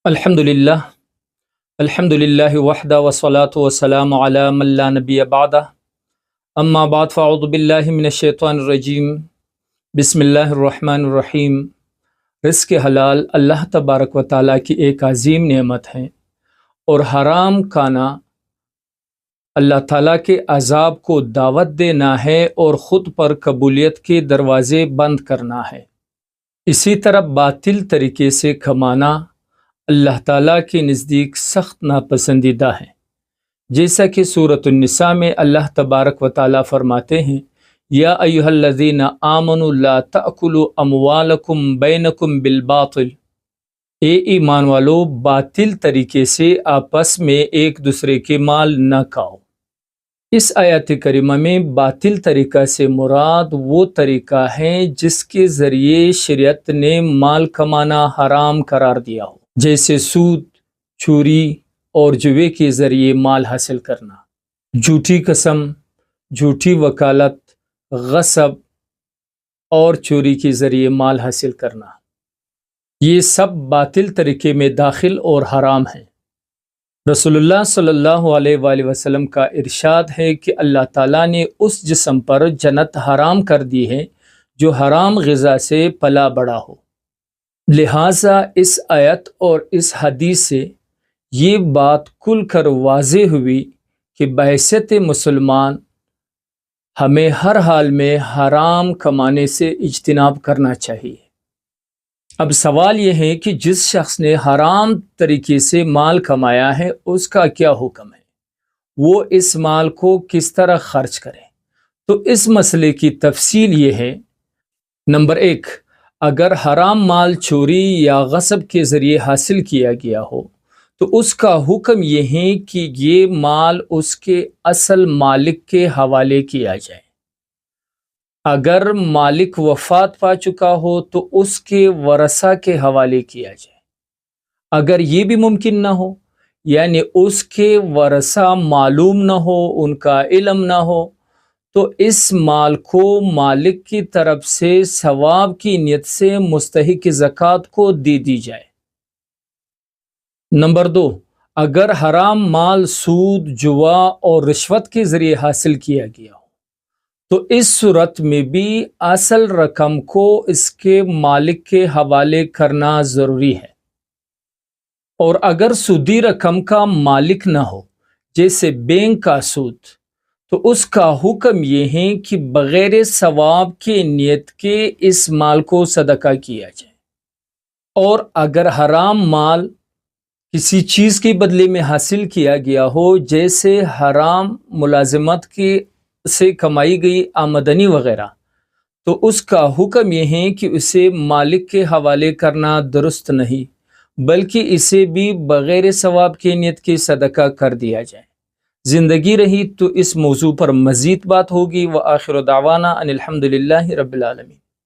الحمدللہ الحمدللہ وحدہ والصلاة والسلام علی من لا نبی بعدہ اما بعد فاعوذ باللہ من الشیطان الرجیم بسم اللہ الرحمن الرحیم۔ رزق حلال اللہ تبارک و تعالیٰ کی ایک عظیم نعمت ہے، اور حرام کھانا اللہ تعالیٰ کے عذاب کو دعوت دینا ہے اور خود پر قبولیت کے دروازے بند کرنا ہے۔ اسی طرح باطل طریقے سے کمانا اللہ تعالیٰ کے نزدیک سخت ناپسندیدہ ہے، جیسا کہ سورۃ النساء میں اللہ تبارک و تعالیٰ فرماتے ہیں، یا ایھا الذین آمنوا لا تأکلوا اموالکم بینکم بالباطل، اے ایمان والو باطل طریقے سے آپس میں ایک دوسرے کے مال نہ کھاؤ۔ اس آیت کریمہ میں باطل طریقہ سے مراد وہ طریقہ ہے جس کے ذریعے شریعت نے مال کمانا حرام قرار دیا ہو، جیسے سود، چوری اور جوے کے ذریعے مال حاصل کرنا، جھوٹی قسم، جھوٹی وکالت، غصب اور چوری کے ذریعے مال حاصل کرنا، یہ سب باطل طریقے میں داخل اور حرام ہیں۔ رسول اللہ صلی اللہ علیہ وآلہ وسلم کا ارشاد ہے کہ اللہ تعالیٰ نے اس جسم پر جنت حرام کر دی ہے جو حرام غذا سے پلا بڑا ہو۔ لہٰذا اس آیت اور اس حدیث سے یہ بات کھل کر واضح ہوئی کہ بحیثیت مسلمان ہمیں ہر حال میں حرام کمانے سے اجتناب کرنا چاہیے۔ اب سوال یہ ہے کہ جس شخص نے حرام طریقے سے مال کمایا ہے اس کا کیا حکم ہے، وہ اس مال کو کس طرح خرچ کرے؟ تو اس مسئلے کی تفصیل یہ ہے۔ نمبر 1، اگر حرام مال چوری یا غصب کے ذریعے حاصل کیا گیا ہو تو اس کا حکم یہ ہے کہ یہ مال اس کے اصل مالک کے حوالے کیا جائے۔ اگر مالک وفات پا چکا ہو تو اس کے ورثہ کے حوالے کیا جائے۔ اگر یہ بھی ممکن نہ ہو، یعنی اس کے ورثہ معلوم نہ ہو، ان کا علم نہ ہو، تو اس مال کو مالک کی طرف سے ثواب کی نیت سے مستحق زکوٰۃ کو دے دی جائے۔ نمبر 2، اگر حرام مال سود، جوا اور رشوت کے ذریعے حاصل کیا گیا ہو تو اس صورت میں بھی اصل رقم کو اس کے مالک کے حوالے کرنا ضروری ہے۔ اور اگر سودی رقم کا مالک نہ ہو، جیسے بینک کا سود، تو اس کا حکم یہ ہے کہ بغیر ثواب کے نیت کے اس مال کو صدقہ کیا جائے۔ اور اگر حرام مال کسی چیز کے بدلے میں حاصل کیا گیا ہو، جیسے حرام ملازمت سے کمائی گئی آمدنی وغیرہ، تو اس کا حکم یہ ہے کہ اسے مالک کے حوالے کرنا درست نہیں، بلکہ اسے بھی بغیر ثواب کے نیت کے صدقہ کر دیا جائے۔ زندگی رہی تو اس موضوع پر مزید بات ہوگی۔ وآخر دعوانا ان الحمدللہ رب العالمین۔